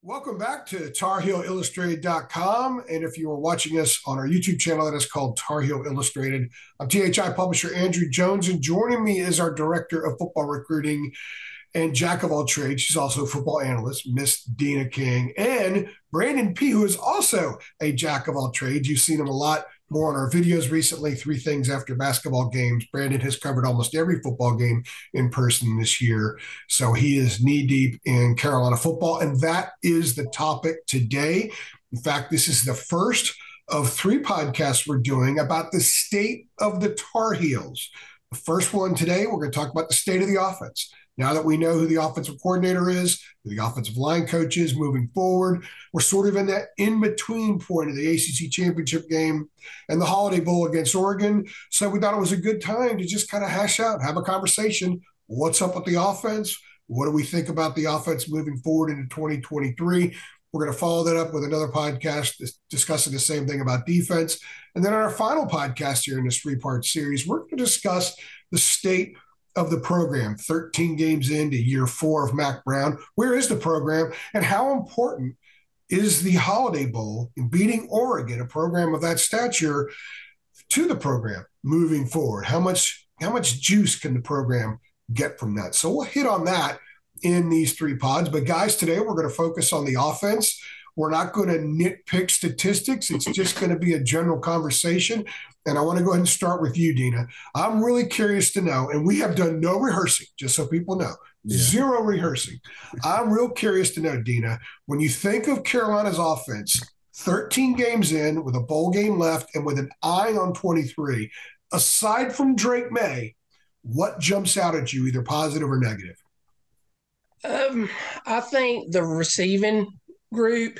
Welcome back to TarHeelIllustrated.com. And if you are watching us on our YouTube channel, that is called Tar Heel Illustrated. I'm THI publisher Andrew Jones, and joining me is our director of football recruiting and jack of all trades. She's also a football analyst, Miss Deana King, and Brandon Peay, who is also a jack of all trades. You've seen him a lot more on our videos recently, 3 things after basketball games. Brandon has covered almost every football game in person this year. So he is knee deep in Carolina football. And that is the topic today. In fact, this is the first of 3 podcasts we're doing about the state of the Tar Heels. The first one today, we're going to talk about the state of the offense. Now that we know who the offensive coordinator is, who the offensive line coach is moving forward, we're sort of in that in-between point of the ACC championship game and the Holiday Bowl against Oregon. So we thought it was a good time to just kind of hash out, have a conversation. What's up with the offense? What do we think about the offense moving forward into 2023? We're going to follow that up with another podcast discussing the same thing about defense. And then on our final podcast here in this 3-part series, we're going to discuss the state of the program, 13 games into year 4 of Mack Brown. Where is the program, and how important is the Holiday Bowl in beating Oregon, a program of that stature, to the program moving forward? How much juice can the program get from that? So we'll hit on that in these 3 pods. But guys, today we're going to focus on the offense. We're not going to nitpick statistics. It's just going to be a general conversation. And I want to go ahead and start with you, Deana. I'm really curious to know, and we have done no rehearsing, just so people know, 0 rehearsing. I'm real curious to know, Deana, when you think of Carolina's offense, 13 games in with a bowl game left and with an eye on 23, aside from Drake May, what jumps out at you, either positive or negative? I think the receiving group,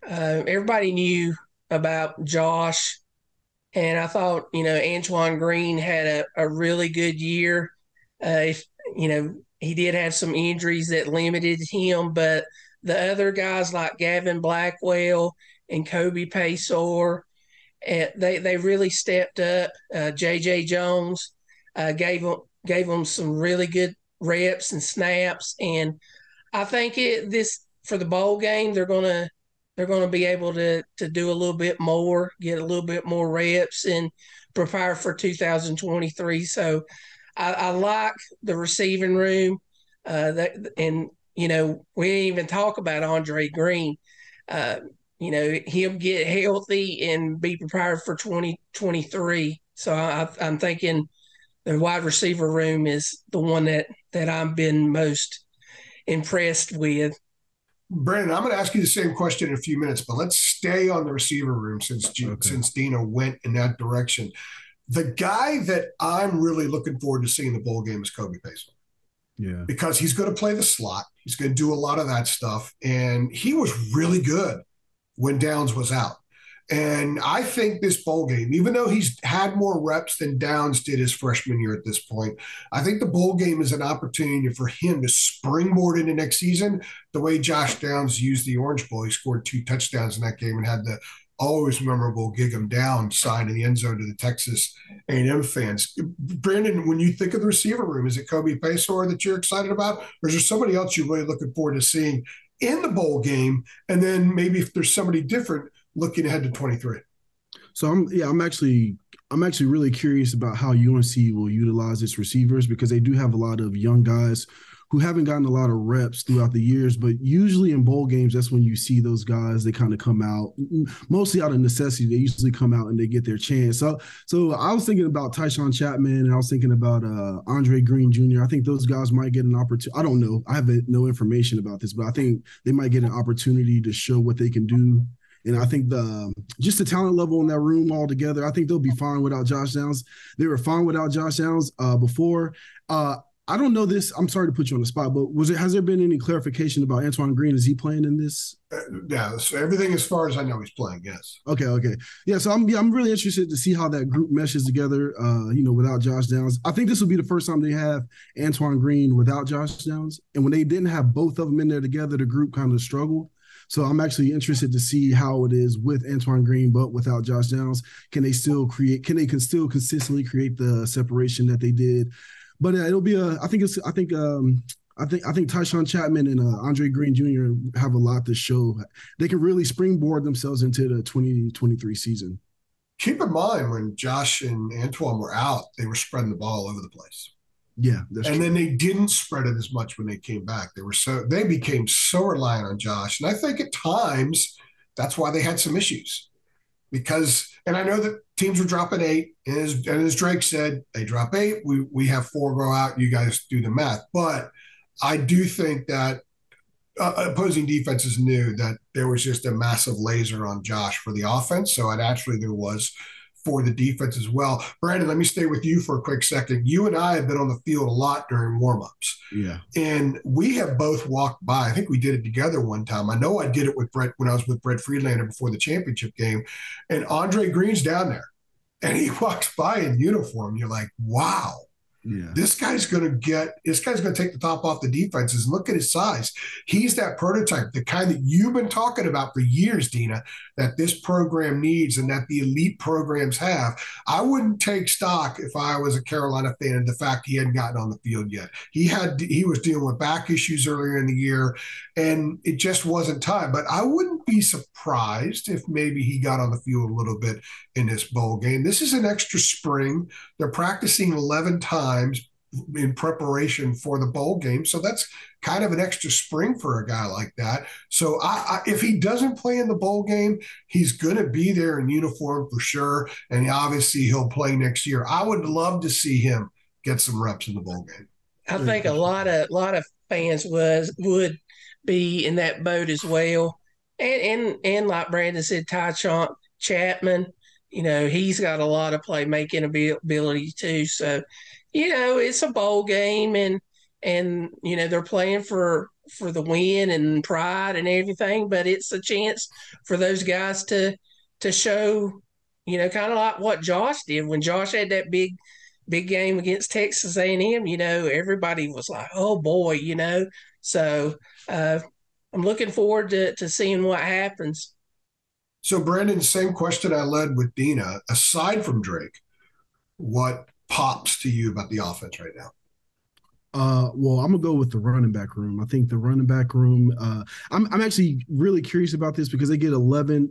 everybody knew about Josh, and I thought, Antoine Green had a really good year. He did have some injuries that limited him, but the other guys like Gavin Blackwell and Kobe Paysor, they really stepped up. J.J. Jones gave them some really good reps and snaps, and I think for the bowl game they're gonna be able to do a little bit more, get a little bit more reps, and prepare for 2023. So I like the receiving room. We didn't even talk about Andre Green. He'll get healthy and be prepared for 2023. So I'm thinking the wide receiver room is the one that I've been most impressed with. Brandon, I'm going to ask you the same question in a few minutes, but let's stay on the receiver room since Deana went in that direction. The guy that I'm really looking forward to seeing the bowl game is Kobe Paysor. Yeah. Because he's going to play the slot. He's going to do a lot of that stuff. And he was really good when Downs was out. And I think this bowl game, even though he's had more reps than Downs did his freshman year at this point, I think the bowl game is an opportunity for him to springboard into next season the way Josh Downs used the Orange Bowl. He scored 2 touchdowns in that game and had the always memorable "Gig 'em down" sign in the end zone to the Texas A&M fans. Brandon, when you think of the receiver room, is it Kobe Paysor that you're excited about, or is there somebody else you're really looking forward to seeing in the bowl game? And then maybe if there's somebody different looking ahead to 23. So I'm actually really curious about how UNC will utilize its receivers, because they do have a lot of young guys who haven't gotten a lot of reps throughout the years. But usually in bowl games, that's when you see those guys. They kind of come out, mostly out of necessity. They usually come out and they get their chance. So I was thinking about Tyshawn Chapman, and I was thinking about Andre Green Jr. I think those guys might get an opportunity. I don't know. I have no information about this, but I think they might get an opportunity to show what they can do. And I think just the talent level in that room altogether, I think they'll be fine without Josh Downs. They were fine without Josh Downs before. I don't know this. I'm sorry to put you on the spot, but has there been any clarification about Antoine Green? Is he playing in this? Yeah, so everything as far as I know, he's playing, yes. Okay. Yeah, so I'm really interested to see how that group meshes together, without Josh Downs. I think this will be the first time they have Antoine Green without Josh Downs. And when they didn't have both of them in there together, the group kind of struggled. So I'm actually interested to see how it is with Antoine Green, but without Josh Downs. Can they still consistently create the separation that they did? But it'll be I think I think Tyshawn Chapman and Andre Green Jr. have a lot to show. They can really springboard themselves into the 2023 season. Keep in mind when Josh and Antoine were out, they were spreading the ball all over the place. Yeah, that's and true. then they didn't spread it as much when they came back. They became so reliant on Josh, and I think at times that's why they had some issues. Because, and I know that teams were dropping 8, and as Drake said, they drop 8. We have 4 go out. You guys do the math, but I do think that opposing defenses knew that there was just a massive laser on Josh for the offense. So there was for the defense as well. Brandon, let me stay with you for a quick second. You and I have been on the field a lot during warmups. Yeah. And we have both walked by. I think we did it together one time. I know I did it with Brett when I was with Brett Friedlander before the championship game. And Andre Green's down there. And he walks by in uniform. You're like, wow. Yeah. This guy's going to take the top off the defenses. Look at his size. He's that prototype, the kind that you've been talking about for years, Deana, that this program needs and that the elite programs have. I wouldn't take stock if I was a Carolina fan in the fact he hadn't gotten on the field yet. He was dealing with back issues earlier in the year, and it just wasn't time. But I wouldn't be surprised if maybe he got on the field a little bit in this bowl game. This is an extra spring. They're practicing 11 times in preparation for the bowl game. So that's kind of an extra spring for a guy like that. So if he doesn't play in the bowl game, he's going to be there in uniform for sure. And obviously he'll play next year. I would love to see him get some reps in the bowl game. I think a lot of fans would be in that boat as well. And like Brandon said, Tyshawn Chapman, he's got a lot of playmaking ability too. So, it's a bowl game and they're playing for the win and pride and everything, but it's a chance for those guys to show, kind of like what Josh did when Josh had that big game against Texas A&M. Everybody was like, oh boy, So I'm looking forward to seeing what happens. So Brandon, same question I led with Deana. Aside from Drake, what pops to you about the offense right now? Well, I'm gonna go with the running back room. I think the running back room. I'm actually really curious about this because they get 11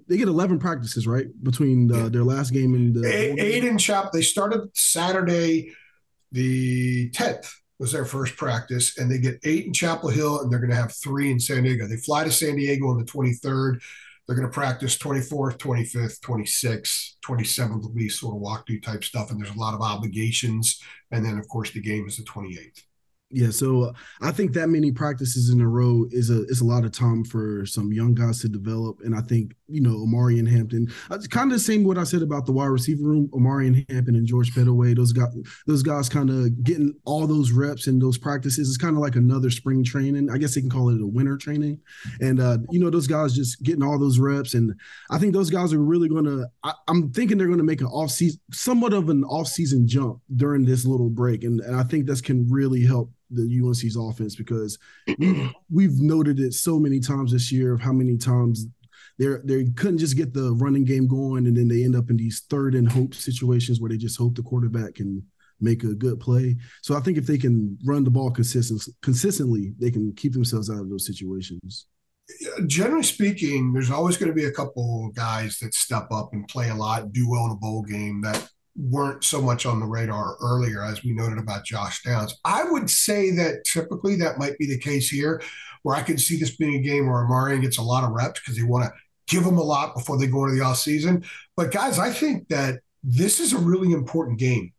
practices, right, between their last game and the 8 in Chapel. They started Saturday, the 10th was their first practice, and they get 8 in Chapel Hill, and they're going to have 3 in San Diego. They fly to San Diego on the 23rd. They're going to practice 24th, 25th, 26th, 27th will be sort of walkthrough type stuff, and there's a lot of obligations. And then, of course, the game is the 28th. Yeah, so I think that many practices in a row is a lot of time for some young guys to develop. And I think, Omari and Hampton, it's kind of the same what I said about the wide receiver room. Omari and Hampton and George Pettaway, those guys kind of getting all those reps and those practices. It's kind of like another spring training. I guess they can call it a winter training. And, those guys just getting all those reps. And I think those guys are really going to – I'm thinking they're going to make somewhat of an off-season jump during this little break. And I think that can really help the UNC's offense because we've noted it so many times this year of how many times they couldn't just get the running game going, and then they end up in these third and hope situations where they just hope the quarterback can make a good play. So I think if they can run the ball consistently, they can keep themselves out of those situations. Generally speaking, there's always going to be a couple guys that step up and play a lot, do well in a bowl game that weren't so much on the radar earlier, as we noted about Josh Downs. I would say that typically that might be the case here, where I can see this being a game where Omarion gets a lot of reps because they want to give them a lot before they go into the offseason. But guys, I think that this is a really important game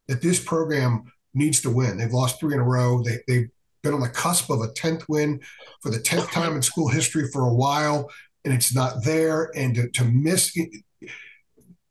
that this program needs to win. They've lost 3 in a row. They've been on the cusp of a 10th win for the 10th time in school history for a while, and it's not there. And to miss –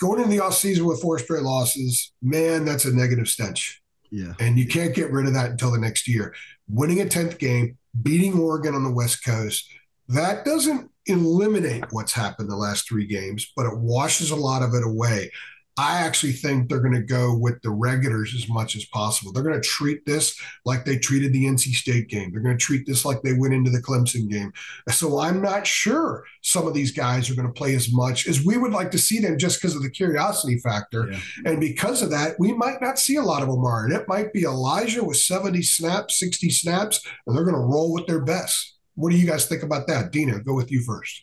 going into the offseason with 4 straight losses, man, that's a negative stench. Yeah. And you can't get rid of that until the next year. Winning a 10th game, beating Oregon on the West Coast, that doesn't eliminate what's happened the last 3 games, but it washes a lot of it away. I actually think they're going to go with the regulars as much as possible. They're going to treat this like they treated the NC State game. They're going to treat this like they went into the Clemson game. So I'm not sure some of these guys are going to play as much as we would like to see them just because of the curiosity factor. Yeah. And because of that, we might not see a lot of Omar. And it might be Elijah with 70 snaps, 60 snaps, and they're going to roll with their best. What do you guys think about that? Deana, go with you first.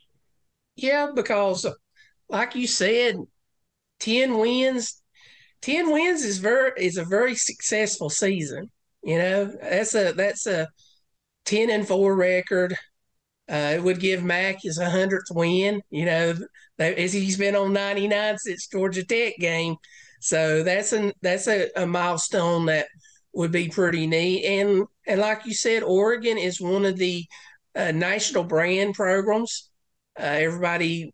Yeah, because like you said, 10 wins is a very successful season. You know, that's a 10-4 record. It would give Mac his 100th win. You know, as he's been on 99 since Georgia Tech game, so that's a milestone that would be pretty neat. And like you said, Oregon is one of the national brand programs. Everybody,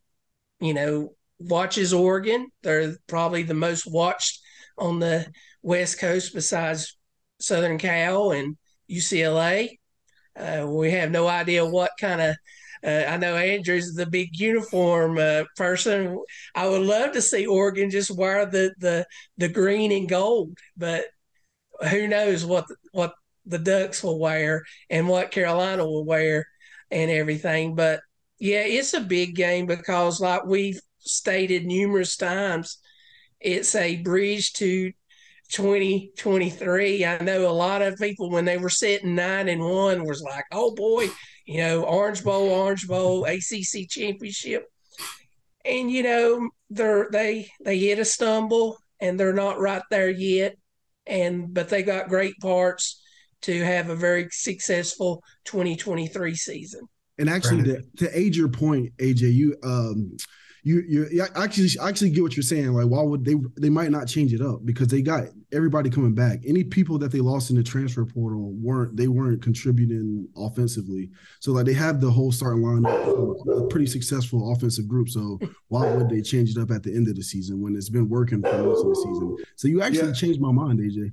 you know, watches Oregon. They're probably the most watched on the West Coast besides Southern Cal and UCLA. We have no idea what kind of I know Andrew's the big uniform person. I would love to see Oregon just wear the green and gold, but who knows what the Ducks will wear and what Carolina will wear and everything. But yeah, it's a big game because, like we've stated numerous times, it's a bridge to 2023. I know a lot of people, when they were sitting 9-1, was like, "Oh boy, you know, Orange Bowl, ACC championship," and you know they hit a stumble and they're not right there yet, but they got great parts to have a very successful 2023 season. And actually, to aid your point, AJ, you actually get what you're saying. Like, why would they might not change it up because they got everybody coming back. Any people that they lost in the transfer portal weren't contributing offensively. So like they have the whole starting lineup, a pretty successful offensive group. So why would they change it up at the end of the season when it's been working for most of the season? So you actually changed my mind, AJ.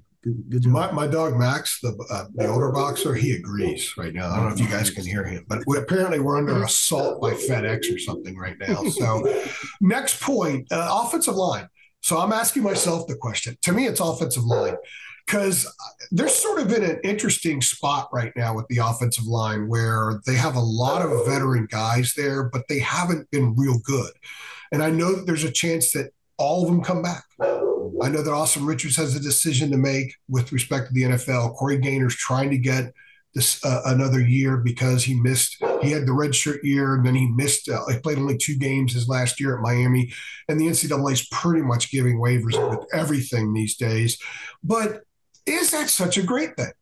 Good job. My dog Max, the older boxer, he agrees right now. I don't know if you guys can hear him, but apparently we're under assault by FedEx or something right now. So next point, offensive line. So I'm asking myself the question. To me, it's offensive line because they're sort of in an interesting spot right now with the offensive line where they have a lot of veteran guys there, but they haven't been real good. And I know that there's a chance that all of them come back. I know that Austin Richards has a decision to make with respect to the NFL. Corey Gaynor's trying to get this another year because he had the redshirt year and then he played only 2 games his last year at Miami. And the NCAA is pretty much giving waivers with everything these days. But is that such a great thing?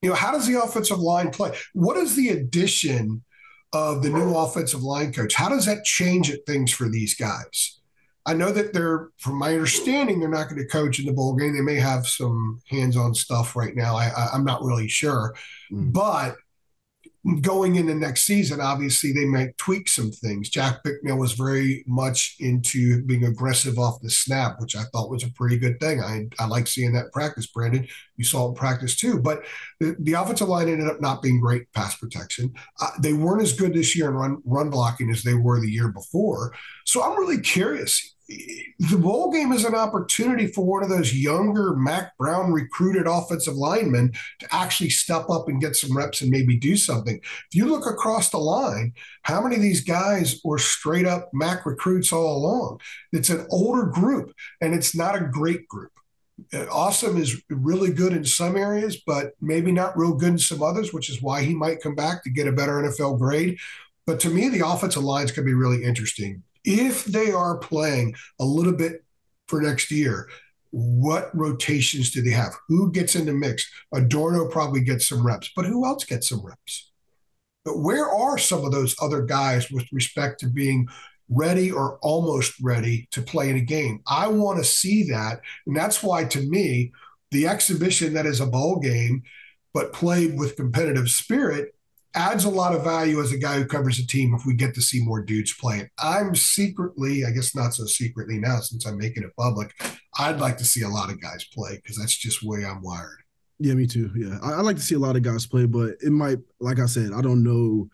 You know, how does the offensive line play? What is the addition of the new offensive line coach? How does that change things for these guys? I know that from my understanding, they're not going to coach in the bowl game. They may have some hands-on stuff right now. I'm not really sure. But going into next season, obviously, they might tweak some things. Jack Bicknell was very much into being aggressive off the snap, which I thought was a pretty good thing. I like seeing that in practice, Brandon. You saw it in practice too. But the offensive line ended up not being great pass protection. They weren't as good this year in run blocking as they were the year before. So I'm really curious. The bowl game is an opportunity for one of those younger Mac Brown recruited offensive linemen to actually step up and get some reps and maybe do something. If you look across the line, how many of these guys were straight up Mac recruits all along? It's an older group, and it's not a great group. Awesome is really good in some areas, but maybe not real good in some others, which is why he might come back to get a better NFL grade. But to me, the offensive lines could be really interesting. If they are playing a little bit for next year, what rotations do they have? Who gets in the mix? Adorno probably gets some reps, but who else gets some reps? But where are some of those other guys with respect to being ready or almost ready to play in a game? I want to see that. And that's why, to me, the exhibition that is a bowl game, but played with competitive spirit, adds a lot of value as a guy who covers a team if we get to see more dudes playing. I'm secretly, I guess not so secretly now since I'm making it public, I'd like to see a lot of guys play because that's just the way I'm wired. Yeah, me too. Yeah, I like to see a lot of guys play, but it might, like I said, I don't know.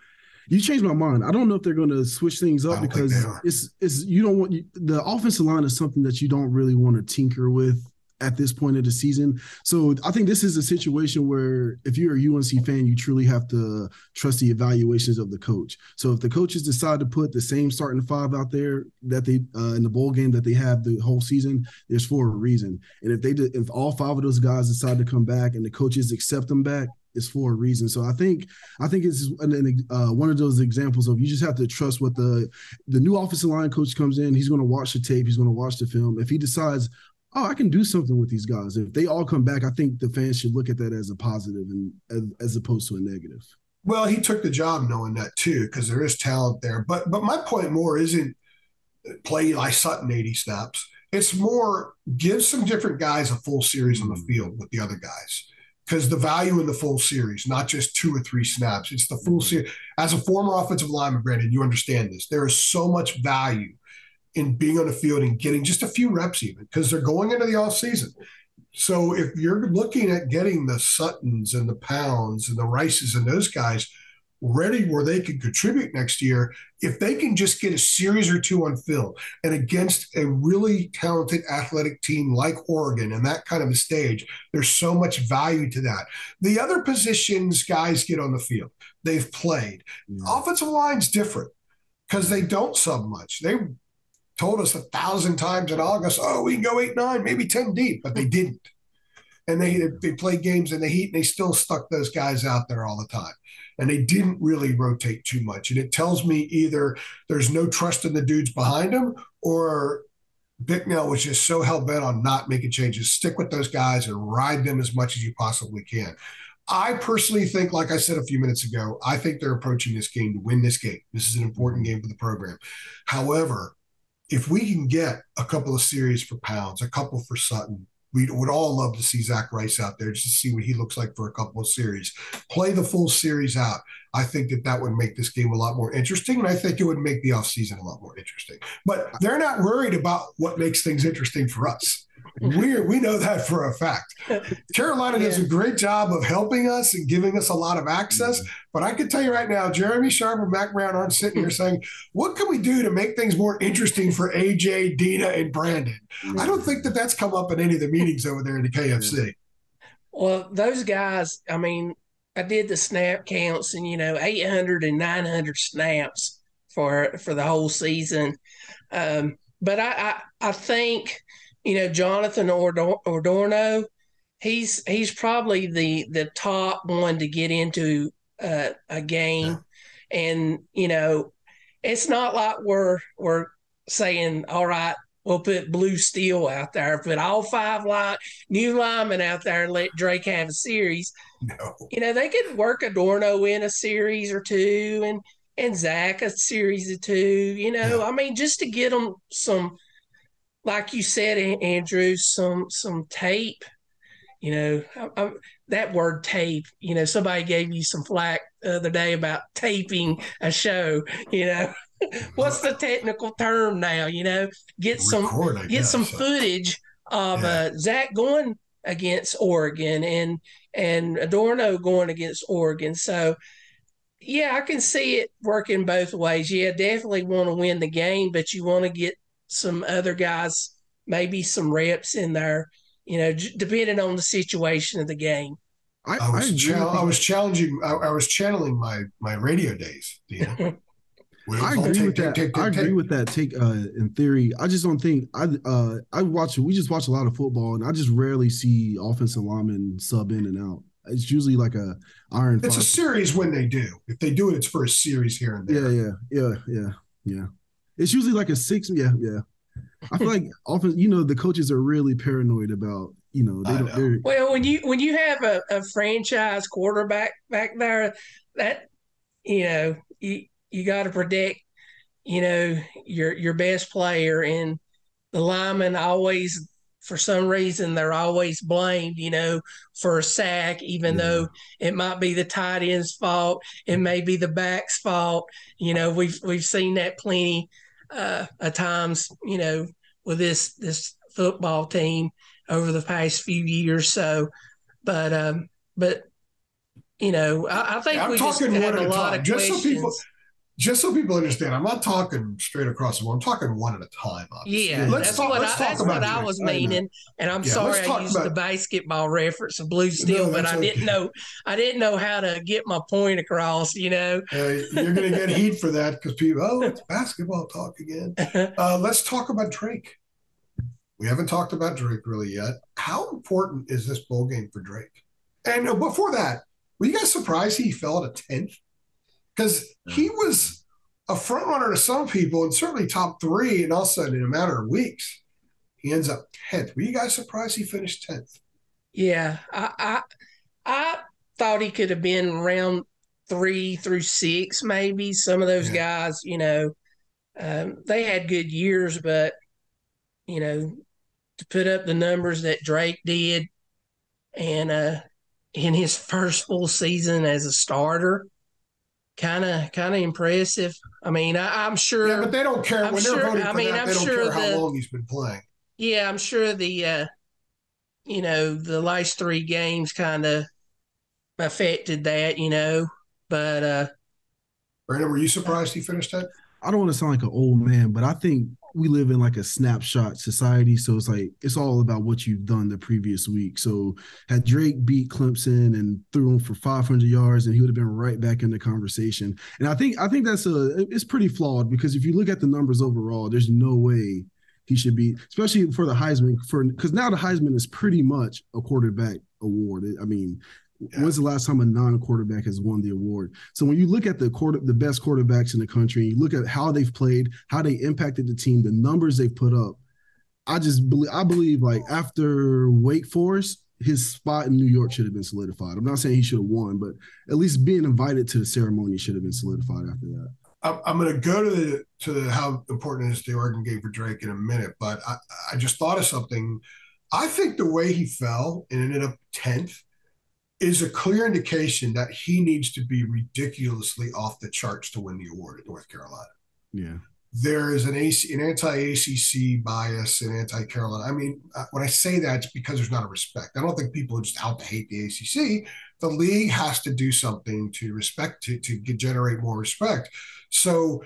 You changed my mind. I don't know if they're going to switch things up because it's you don't want the offensive line is something that you don't really want to tinker with at this point of the season. So I think this is a situation where if you're a UNC fan, you truly have to trust the evaluations of the coach. So if the coaches decide to put the same starting five out there that they in the bowl game that they have the whole season, there's for a reason. And if all five of those guys decide to come back and the coaches accept them back, it's for a reason. So I think it's one of those examples of you just have to trust what the new offensive line coach comes in. He's going to watch the tape. He's going to watch the film. If he decides, oh, I can do something with these guys, if they all come back, I think the fans should look at that as a positive and as opposed to a negative. Well, he took the job knowing that too, because there is talent there. But my point more isn't play Eli Sutton 80 snaps. It's more give some different guys a full series on the field with the other guys. Because the value in the full series, not just 2 or 3 snaps, it's the full series. As a former offensive lineman, Brandon, you understand this. There is so much value in being on the field and getting just a few reps even, because they're going into the offseason. So if you're looking at getting the Suttons and the Pounds and the Rices and those guys ready where they can contribute next year, if they can just get a series or 2 on film and against a really talented athletic team like Oregon and that kind of a stage, there's so much value to that. The other positions guys get on the field, they've played. Offensive line's different because they don't sub much. They told us 1,000 times in August, oh, we can go 8-9, maybe 10 deep, but they didn't. And they played games in the heat, and they still stuck those guys out there all the time. And they didn't really rotate too much. And it tells me either there's no trust in the dudes behind them, or Bicknell was just so hell-bent on not making changes. Stick with those guys and ride them as much as you possibly can. I personally think, like I said a few minutes ago, I think they're approaching this game to win this game. This is an important game for the program. However, if we can get a couple of series for Pounds, a couple for Sutton, we would all love to see Zach Rice out there just to see what he looks like for a couple of series. Play the full series out. I think that would make this game a lot more interesting, and I think it would make the offseason a lot more interesting. But they're not worried about what makes things interesting for us. We know that for a fact. Carolina does a great job of helping us and giving us a lot of access. But I can tell you right now, Jeremy Sharp and Mac Brown aren't sitting here saying, what can we do to make things more interesting for AJ, Deana, and Brandon? I don't think that's come up in any of the meetings over there in the KFC. Well, those guys, I mean, I did the snap counts and, 800 and 900 snaps for the whole season. But I think – Jonathan Ordorno, he's probably the top one to get into a game. Yeah. And, it's not like we're saying, all right, we'll put Blue Steel out there, put all 5 new linemen out there and let Drake have a series. No. They could work Adorno in a series or 2 and Zach a series or 2, yeah. I mean, just to get them some – like you said, Andrew, some tape, that word tape, somebody gave you some flack the other day about taping a show, what's the technical term now, get some footage of Zach going against Oregon and Adorno going against Oregon. So, yeah, I can see it working both ways. Yeah, definitely want to win the game, but you want to get some other guys, maybe some reps in there, depending on the situation of the game. I was channeling my radio days. I agree with that. I agree with that take in theory. I just don't think we just watch a lot of football, and I just rarely see offensive linemen sub in and out. It's usually like a iron. It's a series when they do. If they do it, it's for a series here and there. Yeah. It's usually like a 6. Yeah. I feel like often, the coaches are really paranoid about, they don't. Well, when you have a franchise quarterback back there, that you got to protect, your best player, and the linemen always, for some reason, they're always blamed, for a sack, even though it might be the tight end's fault, it may be the back's fault. We've seen that plenty at times, with this football team over the past few years. So, but I think we just have a lot of questions. just so people understand, I'm not talking straight across the board. I'm talking one at a time, obviously. Yeah, Let's talk that's about what I Drake. was meaning. And I'm sorry I used the basketball reference of Blue Steel, No, but I didn't know how to get my point across, You're going to get heat for that because people, it's basketball talk again. Let's talk about Drake. We haven't talked about Drake really yet. How important is this bowl game for Drake? And before that, were you guys surprised he fell at a 10th? Because he was a front runner to some people and certainly top 3, and all of a sudden in a matter of weeks, he ends up 10th. Were you guys surprised he finished 10th? Yeah, I thought he could have been around 3 through 6, maybe. Some of those guys, they had good years, but to put up the numbers that Drake did, and in his first full season as a starter, kind of impressive. I mean, I'm sure. Yeah, but they don't care when they're voting for that. They don't care how long he's been playing. Yeah, I'm sure the last 3 games kind of affected that, But Brandon, were you surprised he finished that? I don't want to sound like an old man, but I think we live in like a snapshot society. So it's like, it's all about what you've done the previous week. So had Drake beat Clemson and threw him for 500 yards, and he would have been right back in the conversation. And I think it's pretty flawed, because if you look at the numbers overall, there's no way he should be, especially for the Heisman, because now the Heisman is pretty much a quarterback award. I mean, when's the last time a non-quarterback has won the award? So when you look at the best quarterbacks in the country, you look at how they've played, how they impacted the team, the numbers they've put up, I believe like after Wake Forest, his spot in New York should have been solidified. I'm not saying he should have won, but at least being invited to the ceremony should have been solidified after that. I'm going to go to how important is the Oregon game for Drake in a minute, but I just thought of something. I think the way he fell and ended up 10th is a clear indication that he needs to be ridiculously off the charts to win the award at North Carolina. Yeah. There is an anti-ACC bias in anti-Carolina. I mean, when I say that, it's because there's not a respect. I don't think people are just out to hate the ACC. The league has to do something to generate more respect. So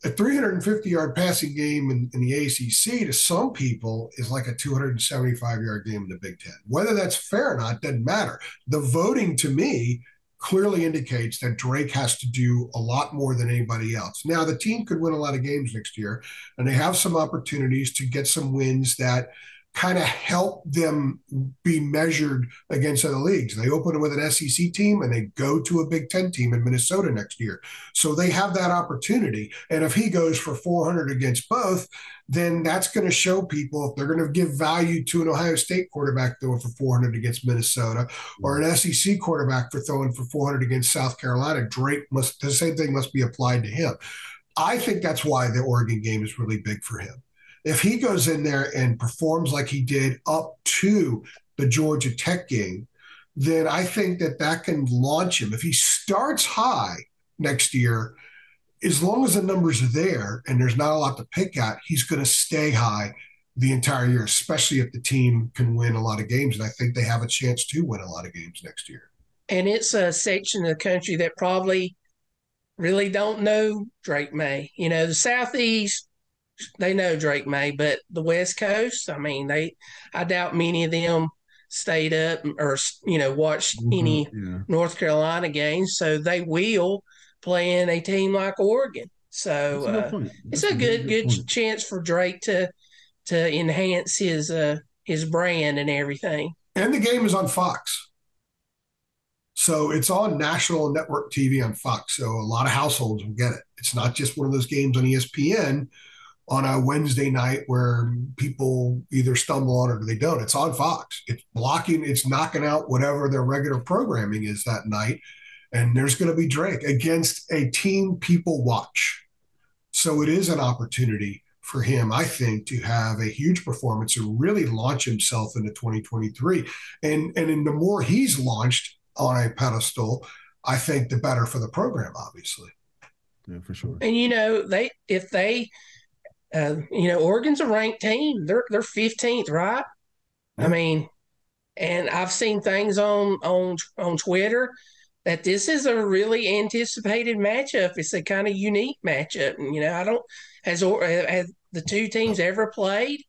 a 350-yard passing game in the ACC to some people is like a 275-yard game in the Big Ten. Whether that's fair or not doesn't matter. The voting, to me, clearly indicates that Drake has to do a lot more than anybody else. Now, the team could win a lot of games next year, and they have some opportunities to get some wins that kind of help them be measured against other leagues. They open with an SEC team and they go to a Big Ten team in Minnesota next year. So they have that opportunity. And if he goes for 400 against both, then that's going to show people if they're going to give value to an Ohio State quarterback throwing for 400 against Minnesota, or an SEC quarterback for throwing for 400 against South Carolina, the same thing must be applied to him. I think that's why the Oregon game is really big for him. If he goes in there and performs like he did up to the Georgia Tech game, then I think that can launch him. If he starts high next year, as long as the numbers are there and there's not a lot to pick at, he's going to stay high the entire year, especially if the team can win a lot of games. And I think they have a chance to win a lot of games next year. And it's a section of the country that probably really don't know Drake May. The Southeast, they know Drake May, but the West Coast, I mean, I doubt many of them stayed up or, watched any North Carolina games. So they will play in a team like Oregon. So it's a good chance for Drake to enhance his brand and everything. And the game is on Fox. So it's on national network TV on Fox. So a lot of households will get it. It's not just one of those games on ESPN on a Wednesday night where people either stumble on it or they don't. It's on Fox. It's knocking out whatever their regular programming is that night. And there's going to be Drake against a team people watch. So it is an opportunity for him, I think, to have a huge performance and really launch himself into 2023. And the more he's launched on a pedestal, I think the better for the program, obviously. Yeah, for sure. And Oregon's a ranked team. They're 15th, right? Yeah. I mean, and I've seen things on Twitter that this is a really anticipated matchup. It's a kind of unique matchup. And, I don't has the two teams ever played,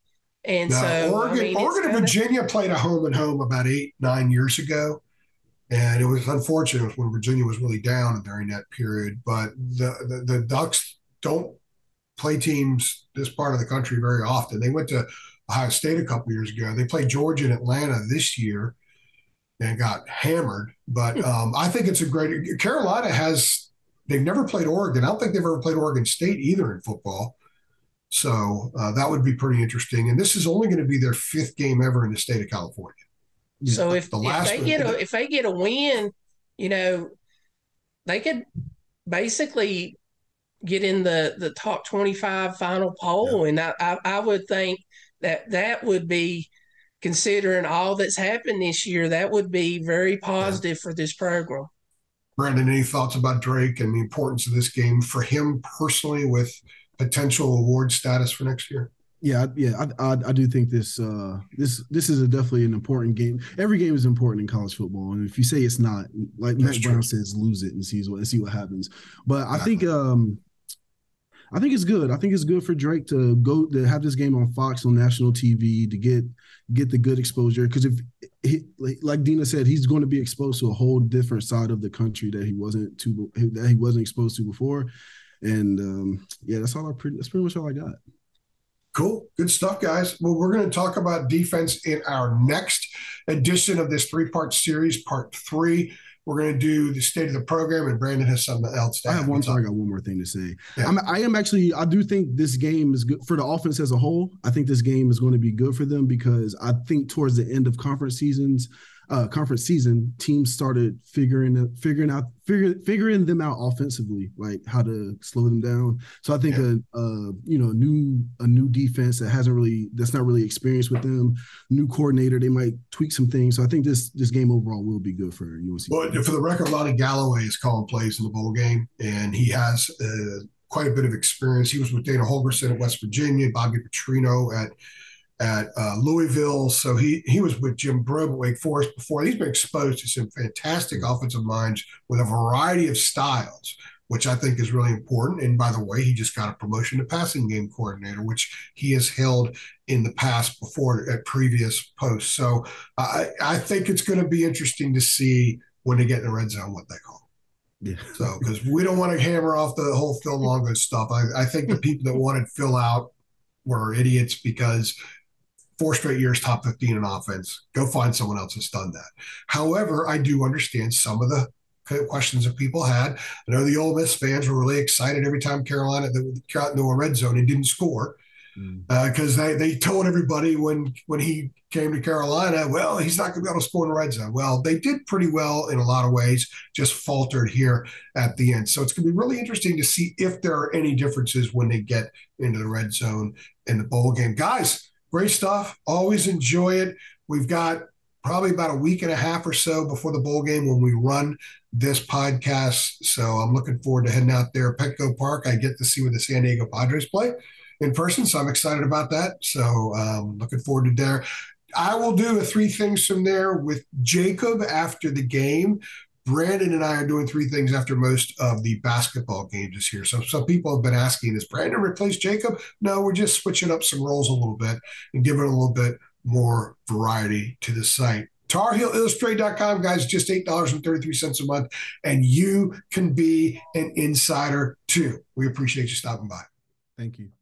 and Now, so Oregon and Virginia played a home and home about 8-9 years ago. And it was unfortunate when Virginia was really down during that period. But the Ducks don't play teams this part of the country very often. They went to Ohio State a couple years ago. They played Georgia and Atlanta this year and got hammered. But I think it's a great – Carolina they've never played Oregon. I don't think they've ever played Oregon State either in football. So that would be pretty interesting. And this is only going to be their 5th game ever in the state of California. So if they get a win, they could basically get in the top 25 final poll. Yeah. And I would think that would be, considering all that's happened this year, that would be very positive for this program. Brandon, any thoughts about Drake and the importance of this game for him personally with potential award status for next year? Yeah, I do think this is definitely an important game. Every game is important in college football, and if you say it's not, like Matt Brown says, lose it and see what happens. But I think it's good. I think it's good for Drake to have this game on Fox on national TV to get the good exposure. Because like Deana said, he's going to be exposed to a whole different side of the country that he wasn't exposed to before. And that's pretty much all I got. Cool. Good stuff, guys. Well, we're going to talk about defense in our next edition of this 3-part series, part 3. We're going to do the state of the program, and Brandon has something else to add. I got one more thing to say. Yeah. I do think this game is good for the offense as a whole. I think this game is going to be good for them because I think towards the end of conference season, teams started figuring them out offensively, like how to slow them down. So I think a new defense that's not really experienced with them, new coordinator, they might tweak some things. So I think this game overall will be good for UNC. Well, for the record, Lonnie Galloway is calling plays in the bowl game, and he has quite a bit of experience. He was with Dana Holgorsen at West Virginia, Bobby Petrino at Louisville. So he was with Jim Brobe at Wake Forest before. He's been exposed to some fantastic offensive minds with a variety of styles, which I think is really important. And by the way, he just got a promotion to passing game coordinator, which he has held in the past before at previous posts. So I think it's going to be interesting to see when they get in the red zone what they call. Yeah. So because we don't want to hammer off the whole Phil Longo stuff. I think the people that wanted Phil out were idiots because 4 straight years top 15 in offense. Go find someone else that's done that. However, I do understand some of the questions that people had. I know the Ole Miss fans were really excited every time Carolina got into a red zone and didn't score because they told everybody when he came to Carolina, well, he's not going to be able to score in the red zone. Well, they did pretty well in a lot of ways, just faltered here at the end. So it's going to be really interesting to see if there are any differences when they get into the red zone in the bowl game. Guys, great stuff. Always enjoy it. We've got probably about a week and a half or so before the bowl game when we run this podcast. So I'm looking forward to heading out there. Petco Park, I get to see where the San Diego Padres play in person. So I'm excited about that. So looking forward to there. I will do 3 things from there with Jacob after the game. Brandon and I are doing 3 things after most of the basketball games this year. So some people have been asking, is Brandon replace Jacob? No, we're just switching up some roles a little bit and giving a little bit more variety to the site. TarHeelIllustrated.com, guys, just $8.33 a month, and you can be an insider too. We appreciate you stopping by. Thank you.